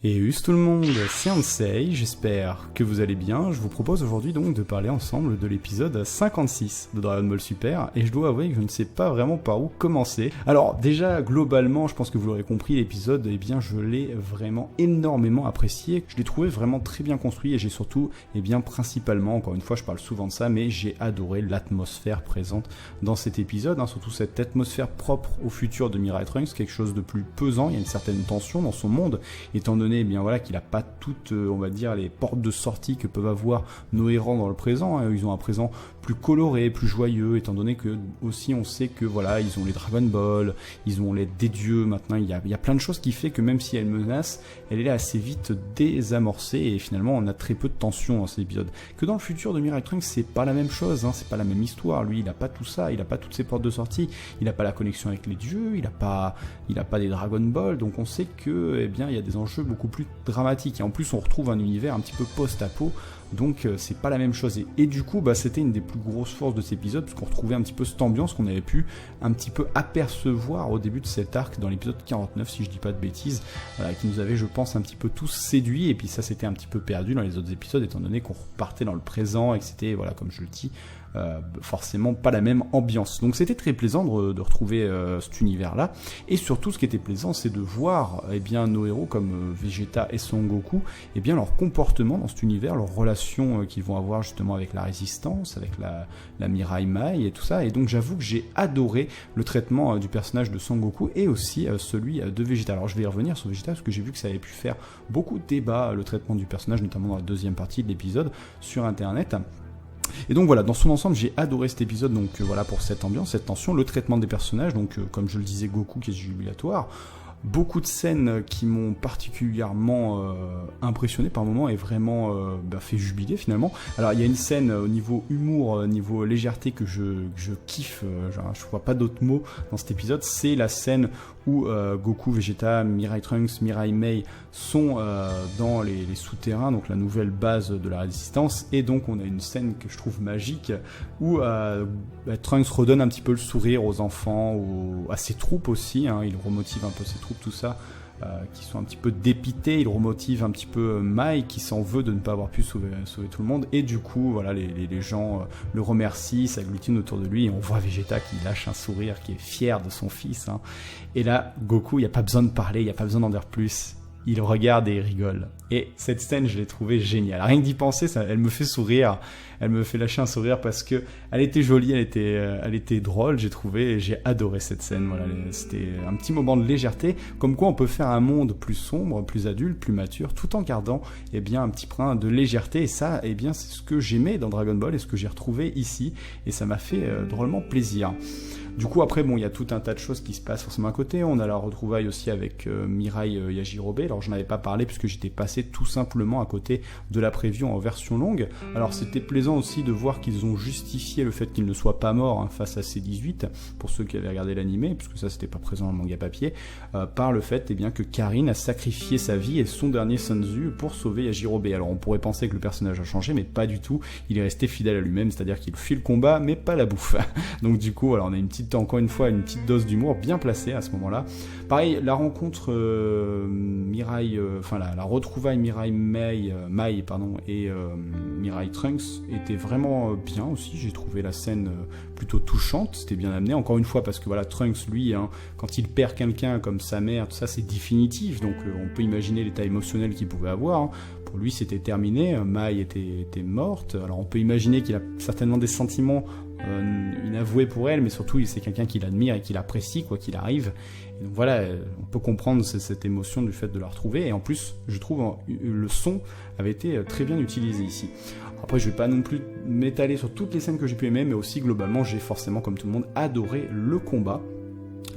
Et tout le monde, c'est Ansei, j'espère que vous allez bien. Je vous propose aujourd'hui donc de parler ensemble de l'épisode 56 de Dragon Ball Super, et je dois avouer que je ne sais pas vraiment par où commencer. Alors déjà, globalement, je pense que vous l'aurez compris, l'épisode, eh bien je l'ai vraiment énormément apprécié. Je l'ai trouvé vraiment très bien construit, et j'ai surtout, eh bien principalement, encore une fois je parle souvent de ça, mais j'ai adoré l'atmosphère présente dans cet épisode, surtout cette atmosphère propre au futur de Mirai Trunks, quelque chose de plus pesant. Il y a une certaine tension dans son monde, étant donné eh bien voilà qu'il n'a pas toutes, on va dire, les portes de sortie que peuvent avoir nos héros dans le présent. Ils ont un présent plus coloré, plus joyeux, étant donné que aussi on sait que voilà, ils ont les Dragon Ball, ils ont les des dieux. Maintenant, il y a plein de choses qui fait que même si elle menace, elle est là assez vite désamorcée, et finalement on a très peu de tension dans cet épisode. Que dans le futur de Mirai Trunks, c'est pas la même chose, c'est pas la même histoire. Lui, il a pas tout ça, il a pas toutes ses portes de sortie, il a pas la connexion avec les dieux, il a pas des Dragon Ball, donc on sait que eh bien il y a des enjeux beaucoup plus dramatiques, et en plus on retrouve un univers un petit peu post-apo, donc c'est pas la même chose, et du coup c'était une des plus grosses forces de cet épisode, parce qu'on retrouvait un petit peu cette ambiance qu'on avait pu un petit peu apercevoir au début de cet arc dans l'épisode 49, si je dis pas de bêtises, qui nous avait, je pense, un petit peu tous séduits, et puis ça c'était un petit peu perdu dans les autres épisodes, étant donné qu'on repartait dans le présent, et que c'était, voilà, comme je le dis, forcément pas la même ambiance. Donc c'était très plaisant de retrouver cet univers-là, et surtout ce qui était plaisant, c'est de voir eh bien nos héros comme Vegeta et Son Goku, eh bien leur comportement dans cet univers, leurs relations qu'ils vont avoir justement avec la résistance, avec la Mirai Mai et tout ça. Et donc j'avoue que j'ai adoré le traitement du personnage de Son Goku, et aussi celui de Vegeta. Alors je vais y revenir sur Vegeta, parce que j'ai vu que ça avait pu faire beaucoup de débats, le traitement du personnage, notamment dans la deuxième partie de l'épisode sur internet. Et donc voilà, dans son ensemble, j'ai adoré cet épisode, donc voilà, pour cette ambiance, cette tension, le traitement des personnages, donc comme je le disais, Goku qui est jubilatoire, beaucoup de scènes qui m'ont particulièrement impressionné par moments, et vraiment fait jubiler finalement. Alors il y a une scène au niveau humour, niveau légèreté que je kiffe, je vois pas d'autres mots dans cet épisode, c'est la scène où Goku, Vegeta, Mirai Trunks, Mirai Mai sont dans les souterrains, donc la nouvelle base de la résistance, et donc on a une scène que je trouve magique où Trunks redonne un petit peu le sourire aux enfants, à ses troupes aussi, il remotive un peu ses troupes, tout ça, qui sont un petit peu dépités, il remotive un petit peu Mai qui s'en veut de ne pas avoir pu sauver tout le monde, et du coup voilà, les gens le remercient, s'agglutinent autour de lui, et on voit Vegeta qui lâche un sourire, qui est fier de son fils, et là Goku, il n'y a pas besoin de parler, il n'y a pas besoin d'en dire plus, il regarde et il rigole. Et cette scène, je l'ai trouvée géniale. Rien que d'y penser, elle me fait sourire. Elle me fait lâcher un sourire parce que elle était jolie, elle était drôle, j'ai trouvé, et j'ai adoré cette scène. Voilà, c'était un petit moment de légèreté, comme quoi on peut faire un monde plus sombre, plus adulte, plus mature, tout en gardant un petit brin de légèreté. Et ça, c'est ce que j'aimais dans Dragon Ball et ce que j'ai retrouvé ici. Et ça m'a fait drôlement plaisir. Du coup, après, il y a tout un tas de choses qui se passent forcément à côté. On a la retrouvaille aussi avec Mirai Yajirobe. Alors, je n'en avais pas parlé puisque j'étais passé tout simplement à côté de la preview en version longue. Alors, c'était plaisant aussi de voir qu'ils ont justifié le fait qu'il ne soit pas mort face à C18, pour ceux qui avaient regardé l'animé, puisque ça, c'était pas présent dans le manga papier, par le fait que Karin a sacrifié sa vie et son dernier Senzu pour sauver Yajirobe. Alors, on pourrait penser que le personnage a changé, mais pas du tout. Il est resté fidèle à lui-même, c'est-à-dire qu'il fuit le combat, mais pas la bouffe. Donc, du coup, alors, on a encore une fois une petite dose d'humour bien placée à ce moment-là. Pareil, la rencontre la retrouvaille Mirai Mai et Mirai Trunks était vraiment bien aussi. J'ai trouvé la scène plutôt touchante, c'était bien amené. Encore une fois, parce que voilà, Trunks, lui, quand il perd quelqu'un comme sa mère, tout ça, c'est définitif. Donc on peut imaginer l'état émotionnel qu'il pouvait avoir. Pour lui, c'était terminé. Mai était morte. Alors on peut imaginer qu'il a certainement des sentiments inavoué pour elle, mais surtout c'est quelqu'un qu'il admire et qu'il apprécie quoi qu'il arrive, et donc voilà, on peut comprendre cette émotion du fait de la retrouver. Et en plus je trouve le son avait été très bien utilisé ici. Après, je vais pas non plus m'étaler sur toutes les scènes que j'ai pu aimer, mais aussi globalement j'ai forcément, comme tout le monde, adoré le combat.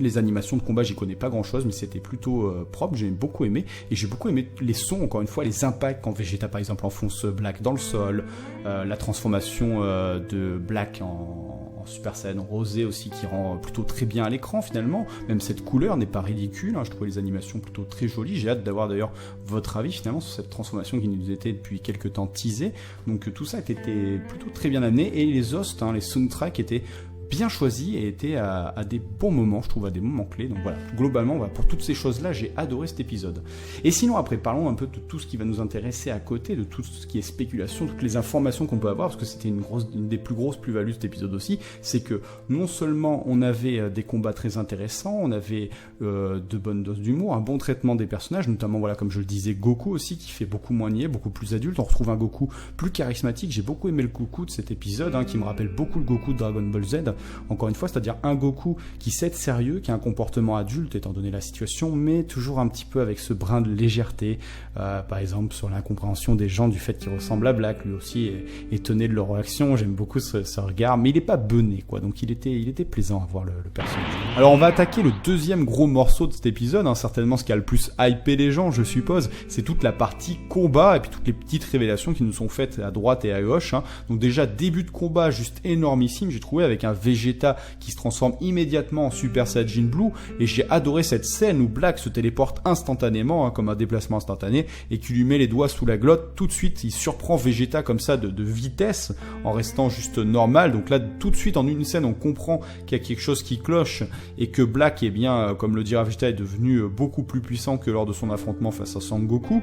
Les animations de combat, j'y connais pas grand chose, mais c'était plutôt propre, j'ai beaucoup aimé, et j'ai beaucoup aimé les sons, encore une fois, les impacts quand Vegeta par exemple enfonce Black dans le sol, la transformation de Black en Super Saiyan rosé aussi, qui rend plutôt très bien à l'écran finalement. Même cette couleur n'est pas ridicule, je trouvais les animations plutôt très jolies. J'ai hâte d'avoir d'ailleurs votre avis finalement sur cette transformation qui nous était depuis quelques temps teasée. Donc tout ça était plutôt très bien amené, et les hosts, les soundtracks étaient bien choisi et était à des bons moments, je trouve, à des moments clés. Donc voilà, globalement, pour toutes ces choses-là, j'ai adoré cet épisode. Et sinon, après, parlons un peu de tout ce qui va nous intéresser à côté, de tout ce qui est spéculation, toutes les informations qu'on peut avoir, parce que c'était une des plus grosses plus-values de cet épisode aussi, c'est que non seulement on avait des combats très intéressants, on avait de bonnes doses d'humour, un bon traitement des personnages, notamment, voilà, comme je le disais, Goku aussi, qui fait beaucoup moins niais, beaucoup plus adulte. On retrouve un Goku plus charismatique. J'ai beaucoup aimé le Goku de cet épisode, qui me rappelle beaucoup le Goku de Dragon Ball Z, encore une fois, c'est-à-dire un Goku qui sait être sérieux, qui a un comportement adulte étant donné la situation, mais toujours un petit peu avec ce brin de légèreté, par exemple sur l'incompréhension des gens du fait qu'il ressemble à Black, lui aussi est étonné de leur réaction. J'aime beaucoup ce regard, mais il est pas bené, quoi, donc il était plaisant à voir le personnage. Alors on va attaquer le deuxième gros morceau de cet épisode, certainement ce qui a le plus hypé les gens, je suppose, c'est toute la partie combat et puis toutes les petites révélations qui nous sont faites à droite et à gauche. Donc déjà, début de combat juste énormissime, j'ai trouvé, avec un Vegeta qui se transforme immédiatement en Super Saiyajin Blue, et j'ai adoré cette scène où Black se téléporte instantanément, comme un déplacement instantané, et qui lui met les doigts sous la glotte. Tout de suite, il surprend Vegeta comme ça de vitesse, en restant juste normal. Donc là, tout de suite, en une scène, on comprend qu'il y a quelque chose qui cloche, et que Black, eh bien, comme le dira Vegeta, est devenu beaucoup plus puissant que lors de son affrontement face à Sangoku.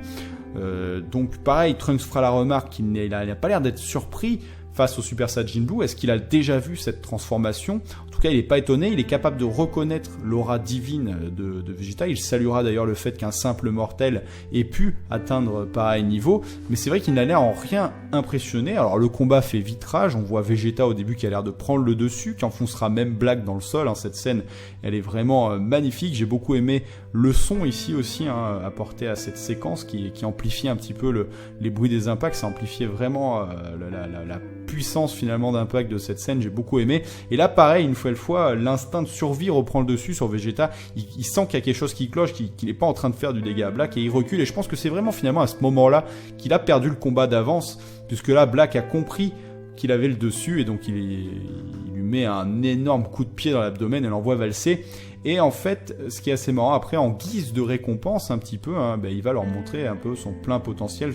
Donc pareil, Trunks fera la remarque qu'il n'a pas l'air d'être surpris face au Super Saiyajin Blue. Est-ce qu'il a déjà vu cette transformation ? En tout cas, il n'est pas étonné, il est capable de reconnaître l'aura divine de Vegeta. Il saluera d'ailleurs le fait qu'un simple mortel ait pu atteindre pareil niveau, mais c'est vrai qu'il n'a l'air en rien impressionné. Alors le combat fait vite rage, on voit Vegeta au début qui a l'air de prendre le dessus, qui enfoncera même Black dans le sol. Cette scène, elle est vraiment magnifique. J'ai beaucoup aimé le son ici aussi, apporté à cette séquence qui amplifie un petit peu les bruits des impacts. Ça amplifiait vraiment la puissance finalement d'impact de cette scène. J'ai beaucoup aimé. Et là, pareil, une fois, l'instinct de survie reprend le dessus sur Vegeta. Il sent qu'il y a quelque chose qui cloche, qu'il n'est pas en train de faire du dégât à Black, et il recule. Et je pense que c'est vraiment finalement à ce moment-là qu'il a perdu le combat d'avance, puisque là, Black a compris qu'il avait le dessus, et donc il lui met un énorme coup de pied dans l'abdomen et l'envoie valser. Et en fait, ce qui est assez marrant, après, en guise de récompense un petit peu, il va leur montrer un peu son plein potentiel,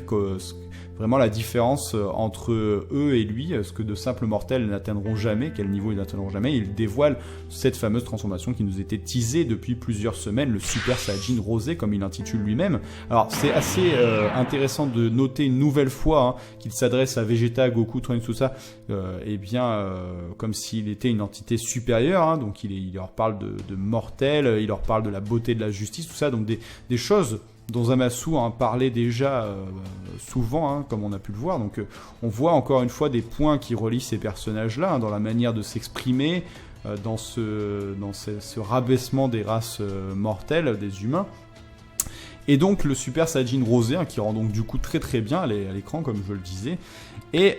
vraiment la différence entre eux et lui, ce que de simples mortels n'atteindront jamais, quel niveau ils n'atteindront jamais. Il dévoile cette fameuse transformation qui nous était teasée depuis plusieurs semaines, le Super Saiyajin Rosé, comme il l'intitule lui-même. Alors c'est assez intéressant de noter une nouvelle fois qu'il s'adresse à Vegeta, Goku, Trunks, tout ça, comme s'il était une entité supérieure, donc il leur parle de mortels, il leur parle de la beauté de la justice, tout ça, donc des choses dont Zamasu parlait déjà souvent, comme on a pu le voir. Donc on voit encore une fois des points qui relient ces personnages-là, dans la manière de s'exprimer, dans ce rabaissement des races mortelles, des humains. Et donc le Super Saiyajin Rosé, qui rend donc du coup très très bien à l'écran, comme je le disais. Et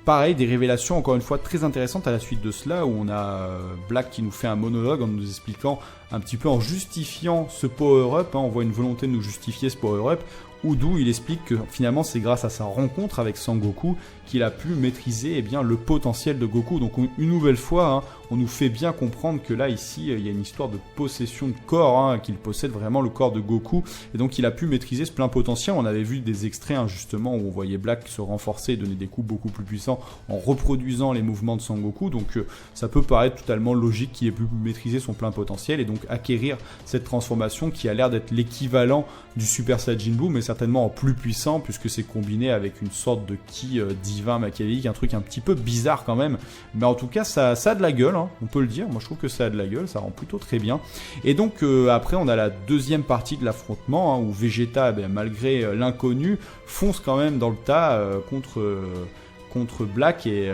pareil, des révélations encore une fois très intéressantes à la suite de cela, où on a Black qui nous fait un monologue en nous expliquant un petit peu, en justifiant ce power-up, on voit une volonté de nous justifier ce power-up, d'où il explique que finalement c'est grâce à sa rencontre avec Sangoku qu'il a pu maîtriser le potentiel de Goku. Donc une nouvelle fois, on nous fait bien comprendre que là ici il y a une histoire de possession de corps, qu'il possède vraiment le corps de Goku, et donc il a pu maîtriser ce plein potentiel. On avait vu des extraits justement où on voyait Black se renforcer et donner des coups beaucoup plus puissants en reproduisant les mouvements de Sangoku, donc ça peut paraître totalement logique qu'il ait pu maîtriser son plein potentiel et donc acquérir cette transformation qui a l'air d'être l'équivalent du Super Saiyajin Blue, mais certainement en plus puissant, puisque c'est combiné avec une sorte de ki divin machiavélique, un truc un petit peu bizarre quand même, mais en tout cas ça a de la gueule, on peut le dire. Moi je trouve que ça a de la gueule, ça rend plutôt très bien. Et donc après on a la deuxième partie de l'affrontement, où Vegeta, malgré l'inconnu, fonce quand même dans le tas contre Black, et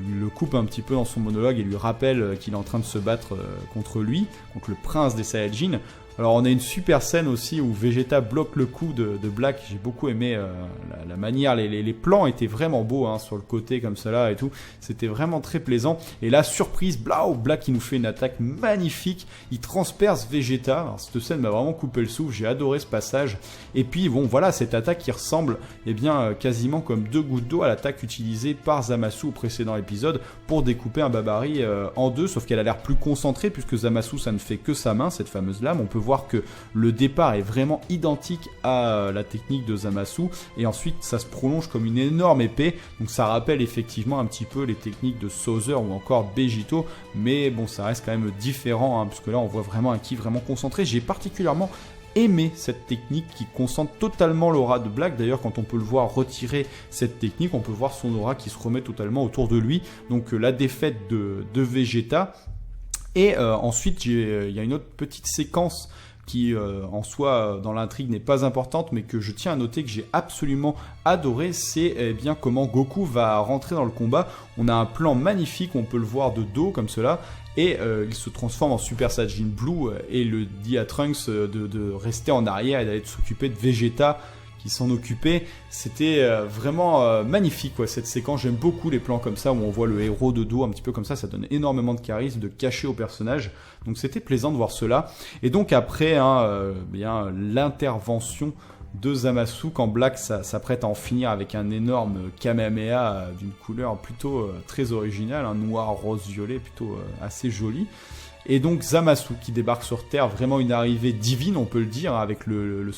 lui le coupe un petit peu dans son monologue et lui rappelle qu'il est en train de se battre contre lui, contre le prince des Saiyajins. Alors on a une super scène aussi où Vegeta bloque le coup de Black. J'ai beaucoup aimé la manière, les plans étaient vraiment beaux sur le côté comme ça là et tout. C'était vraiment très plaisant. Et là, surprise, Black qui nous fait une attaque magnifique. Il transperce Vegeta. Alors, cette scène m'a vraiment coupé le souffle. J'ai adoré ce passage. Et puis bon, voilà, cette attaque qui ressemble quasiment comme deux gouttes d'eau à l'attaque utilisée par Zamasu au précédent épisode pour découper un Babari en deux. Sauf qu'elle a l'air plus concentrée, puisque Zamasu ça ne fait que sa main, cette fameuse lame. On peut voir que le départ est vraiment identique à la technique de Zamasu, et ensuite ça se prolonge comme une énorme épée, donc ça rappelle effectivement un petit peu les techniques de Souther ou encore Begito, mais bon, ça reste quand même différent, parce que là on voit vraiment un ki vraiment concentré. J'ai particulièrement aimé cette technique qui concentre totalement l'aura de Black. D'ailleurs, quand on peut le voir retirer cette technique, on peut voir son aura qui se remet totalement autour de lui. Donc la défaite de Vegeta. Et ensuite, il y a une autre petite séquence qui en soi dans l'intrigue n'est pas importante, mais que je tiens à noter que j'ai absolument adoré, c'est bien comment Goku va rentrer dans le combat. On a un plan magnifique, on peut le voir de dos comme cela, et il se transforme en Super Saiyan Blue et le dit à Trunks de rester en arrière et d'aller s'occuper de Vegeta qui s'en occupait. C'était vraiment magnifique quoi, cette séquence. J'aime beaucoup les plans comme ça où on voit le héros de dos un petit peu comme ça donne énormément de charisme, de cachet au personnage, donc c'était plaisant de voir cela. Et donc après bien l'intervention de Zamasu quand Black s'apprête à en finir avec un énorme Kamehameha d'une couleur plutôt très originale, un noir rose-violet plutôt assez joli. Et donc Zamasu qui débarque sur Terre, vraiment une arrivée divine on peut le dire, avec le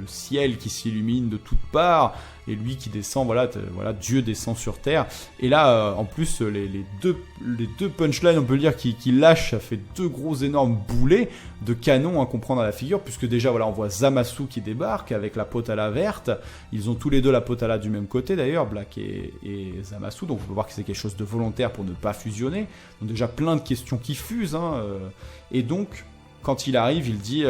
ciel qui s'illumine de toutes parts, et lui qui descend, voilà Dieu descend sur Terre. Et là en plus les deux punchlines on peut le dire qui lâchent, ça fait deux gros énormes boulets de canon qu'on prend dans la figure, puisque déjà voilà on voit Zamasu qui débarque avec la potala verte, ils ont tous les deux la potala du même côté d'ailleurs, Black et Zamasu, donc on peut voir que c'est quelque chose de volontaire pour ne pas fusionner. Donc déjà plein de questions qui fusent, et donc quand il arrive il dit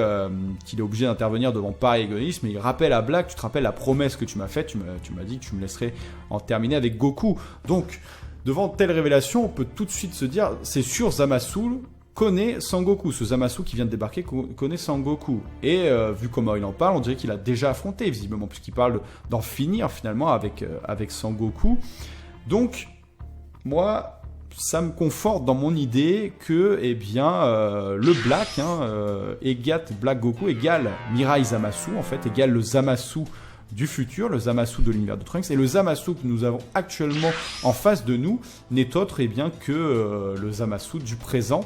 qu'il est obligé d'intervenir devant pareil égoïsme, et il rappelle à Black, tu te rappelles la promesse que tu m'as faite, tu m'as dit que tu me laisserais en terminer avec Goku. Donc devant telle révélation on peut tout de suite se dire c'est sûr, Zamasu connaît Sangoku, ce Zamasu qui vient de débarquer connaît Sangoku, et vu comment il en parle on dirait qu'il a déjà affronté visiblement, puisqu'il parle d'en finir finalement avec Sangoku. Donc moi ça me conforte dans mon idée que le Black Black Goku égale Mirai Zamasu, en fait égale le Zamasu du futur, le Zamasu de l'univers de Trunks, et le Zamasu que nous avons actuellement en face de nous n'est autre que le Zamasu du présent,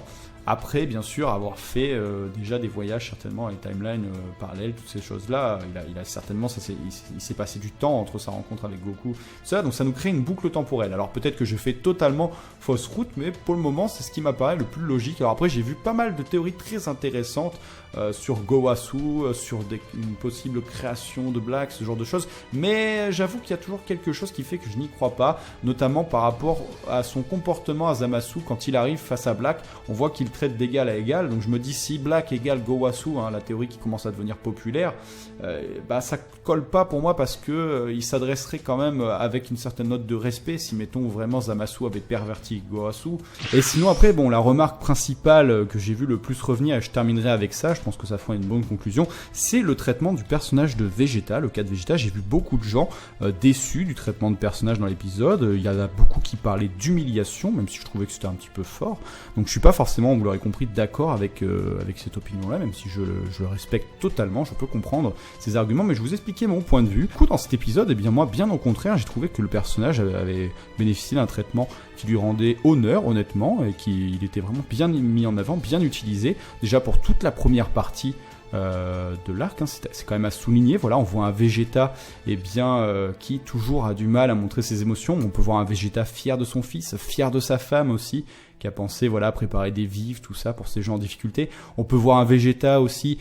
après bien sûr avoir fait déjà des voyages certainement à une timeline parallèle, toutes ces choses là, il a certainement, il s'est passé du temps entre sa rencontre avec Goku, ça, donc ça nous crée une boucle temporelle. Alors peut-être que je fais totalement fausse route, mais pour le moment c'est ce qui m'apparaît le plus logique. Alors après j'ai vu pas mal de théories très intéressantes sur Gowasu, sur une possible création de Black, ce genre de choses, mais j'avoue qu'il y a toujours quelque chose qui fait que je n'y crois pas, notamment par rapport à son comportement à Zamasu quand il arrive face à Black. On voit qu'il traite d'égal à égal, donc je me dis si Black égale Gowasu, la théorie qui commence à devenir populaire, ça colle pas pour moi, parce que il s'adresserait quand même avec une certaine note de respect si mettons vraiment Zamasu avait perverti Gowasu. Et sinon après la remarque principale que j'ai vu le plus revenir, et je terminerai avec ça, je pense que ça fera une bonne conclusion, c'est le traitement du personnage de Vegeta, le cas de Vegeta. J'ai vu beaucoup de gens déçus du traitement de personnage dans l'épisode, il y en a beaucoup qui parlaient d'humiliation, même si je trouvais que c'était un petit peu fort, donc je suis pas forcément, vous l'aurez compris, d'accord avec cette opinion là, même si je le respecte totalement, je peux comprendre ces arguments, mais je vous expliquais mon point de vue. Du coup dans cet épisode, moi bien au contraire, j'ai trouvé que le personnage avait bénéficié d'un traitement qui lui rendait honneur honnêtement, et qu'il était vraiment bien mis en avant, bien utilisé, déjà pour toute la première partie de l'arc, c'est quand même à souligner. Voilà, on voit un Vegeta qui toujours a du mal à montrer ses émotions. On peut voir un Vegeta fier de son fils, fier de sa femme aussi, qui a pensé préparer des vivres, tout ça pour ces gens en difficulté. On peut voir un Vegeta aussi,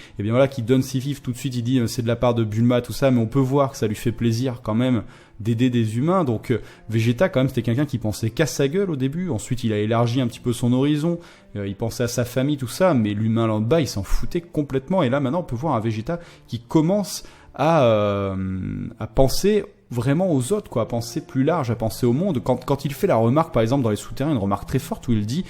qui donne ses vivres tout de suite, il dit c'est de la part de Bulma, tout ça, mais on peut voir que ça lui fait plaisir quand même d'aider des humains. Donc Vegeta quand même c'était quelqu'un qui pensait qu'à sa gueule au début, ensuite il a élargi un petit peu son horizon, il pensait à sa famille, tout ça, mais l'humain là-bas il s'en foutait complètement, et là maintenant on peut voir un Vegeta qui commence à penser vraiment aux autres, à penser plus large, à penser au monde. Quand il fait la remarque, par exemple, dans les souterrains, une remarque très forte où il dit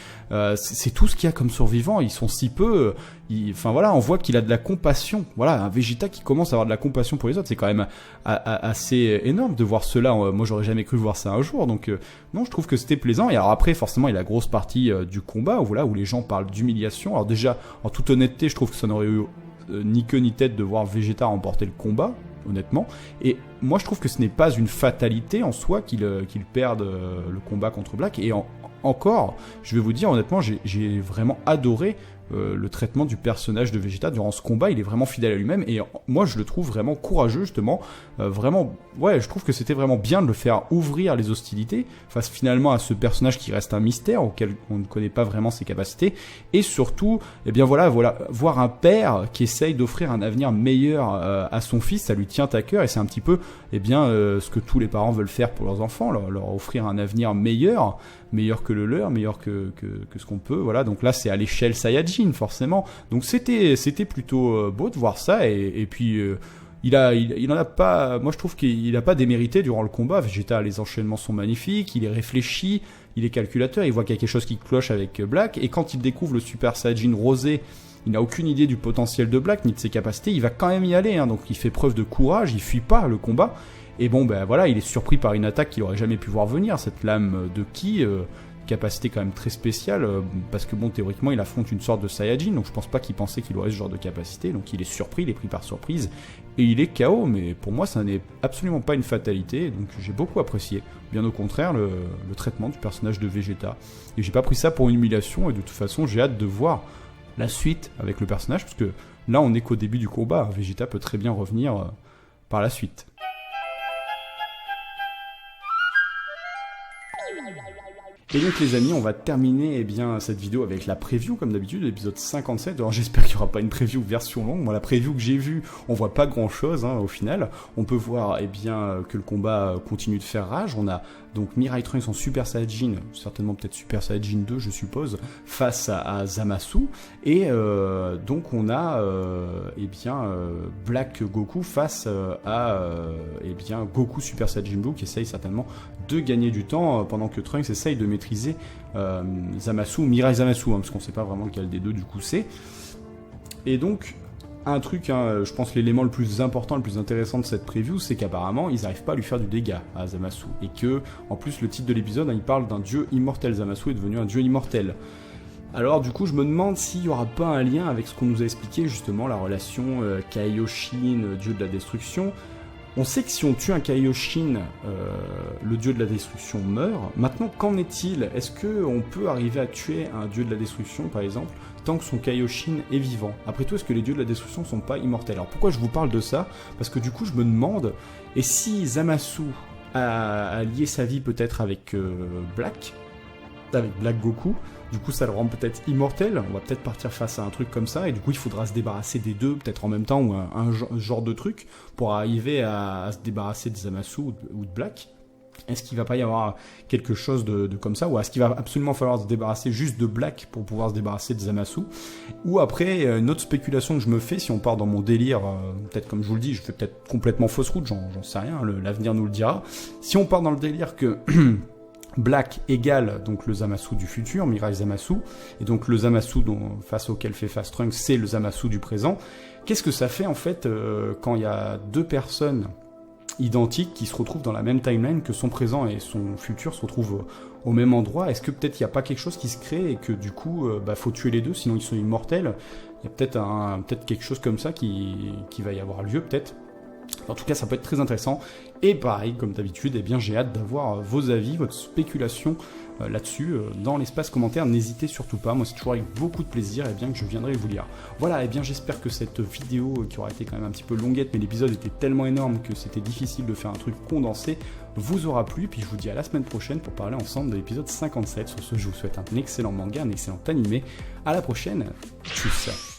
c'est tout ce qu'il y a comme survivants, ils sont si peu, on voit qu'il a de la compassion. Voilà, un Vegeta qui commence à avoir de la compassion pour les autres, c'est quand même assez énorme de voir cela. Moi, j'aurais jamais cru voir ça un jour, donc non, je trouve que c'était plaisant. Et alors après, forcément, il y a la grosse partie du combat, où les gens parlent d'humiliation. Alors déjà, en toute honnêteté, je trouve que ça n'aurait eu ni queue ni tête de voir Vegeta remporter le combat, honnêtement. Et moi je trouve que ce n'est pas une fatalité en soi qu'il perde le combat contre Black. Et encore, je vais vous dire honnêtement, j'ai vraiment adoré le traitement du personnage de Vegeta durant ce combat. Il est vraiment fidèle à lui-même et moi je le trouve vraiment courageux justement, vraiment, ouais, je trouve que c'était vraiment bien de le faire ouvrir les hostilités face finalement à ce personnage qui reste un mystère auquel on ne connaît pas vraiment ses capacités, et surtout, eh bien voilà, voir un père qui essaye d'offrir un avenir meilleur à son fils, ça lui tient à cœur et c'est un petit peu, eh bien, ce que tous les parents veulent faire pour leurs enfants, leur offrir un avenir meilleur que le leur, meilleur que ce qu'on peut, voilà. Donc là c'est à l'échelle Saiyajin forcément, donc c'était plutôt beau de voir ça, et puis il en a pas, moi je trouve qu'il a pas démérité durant le combat. Vegeta, les enchaînements sont magnifiques, il est réfléchi, il est calculateur, il voit qu'il y a quelque chose qui cloche avec Black, et quand il découvre le Super Saiyajin rosé, il n'a aucune idée du potentiel de Black ni de ses capacités, il va quand même y aller, hein, donc il fait preuve de courage, il fuit pas le combat. Et bon, ben voilà, il est surpris par une attaque qu'il aurait jamais pu voir venir, cette lame de Ki, capacité quand même très spéciale, parce que bon, théoriquement, il affronte une sorte de Saiyajin, donc je pense pas qu'il pensait qu'il aurait ce genre de capacité, donc il est surpris, il est pris par surprise, et il est KO, mais pour moi, ça n'est absolument pas une fatalité, donc j'ai beaucoup apprécié, bien au contraire, le traitement du personnage de Vegeta, et j'ai pas pris ça pour une humiliation, et de toute façon, j'ai hâte de voir la suite avec le personnage, parce que là, on n'est qu'au début du combat, Vegeta peut très bien revenir par la suite. Et donc les amis, on va terminer cette vidéo avec la preview comme d'habitude, l'épisode 57. Alors j'espère qu'il n'y aura pas une preview version longue. Moi la preview que j'ai vue, on voit pas grand chose au final. On peut voir que le combat continue de faire rage. On a donc Mirai Trunks en Super Saiyajin, certainement peut-être Super Saiyajin 2 je suppose, face à Zamasu. Et donc on a Black Goku face à Goku Super Saiyajin Blue qui essaye certainement de gagner du temps pendant que Trunks essaye de maîtriser Zamasu, Mirai Zamasu, parce qu'on sait pas vraiment lequel des deux du coup c'est. Et donc un truc, je pense l'élément le plus important, le plus intéressant de cette preview, c'est qu'apparemment ils n'arrivent pas à lui faire du dégât à Zamasu, et que en plus le titre de l'épisode il parle d'un dieu immortel. Zamasu est devenu un dieu immortel. Alors du coup je me demande s'il n'y aura pas un lien avec ce qu'on nous a expliqué justement, la relation Kaioshin, dieu de la destruction. On sait que si on tue un Kaioshin, le dieu de la destruction meurt. Maintenant, qu'en est-il? Est-ce qu'on peut arriver à tuer un dieu de la destruction, par exemple, tant que son Kaioshin est vivant? Après tout, est-ce que les dieux de la destruction ne sont pas immortels? Alors pourquoi je vous parle de ça? Parce que du coup, je me demande, et si Zamasu a lié sa vie peut-être avec Black Goku, du coup ça le rend peut-être immortel, on va peut-être partir face à un truc comme ça, et du coup il faudra se débarrasser des deux, peut-être en même temps, ou un genre de truc, pour arriver à se débarrasser de Zamasu ou de Black. Est-ce qu'il va pas y avoir quelque chose de comme ça, ou est-ce qu'il va absolument falloir se débarrasser juste de Black pour pouvoir se débarrasser de Zamasu? Ou après, une autre spéculation que je me fais, si on part dans mon délire, peut-être comme je vous le dis, je fais peut-être complètement fausse route, j'en sais rien, l'avenir nous le dira. Si on part dans le délire que Black égale donc le Zamasu du futur, Mirai Zamasu, et donc le Zamasu face auquel fait face Trunks, c'est le Zamasu du présent. Qu'est-ce que ça fait en fait quand il y a deux personnes identiques qui se retrouvent dans la même timeline, que son présent et son futur se retrouvent au même endroit? Est-ce que peut-être il n'y a pas quelque chose qui se crée et que du coup faut tuer les deux sinon ils sont immortels? Il y a peut-être quelque chose comme ça qui va y avoir lieu peut-être. En tout cas, ça peut être très intéressant. Et pareil, comme d'habitude, eh bien, j'ai hâte d'avoir vos avis, votre spéculation là-dessus dans l'espace commentaire. N'hésitez surtout pas. Moi, c'est toujours avec beaucoup de plaisir et bien que je viendrai vous lire. Voilà, et bien j'espère que cette vidéo, qui aura été quand même un petit peu longuette, mais l'épisode était tellement énorme que c'était difficile de faire un truc condensé, vous aura plu. Puis je vous dis à la semaine prochaine pour parler ensemble de l'épisode 57. Sur ce, je vous souhaite un excellent manga, un excellent animé. À la prochaine. Tchuss.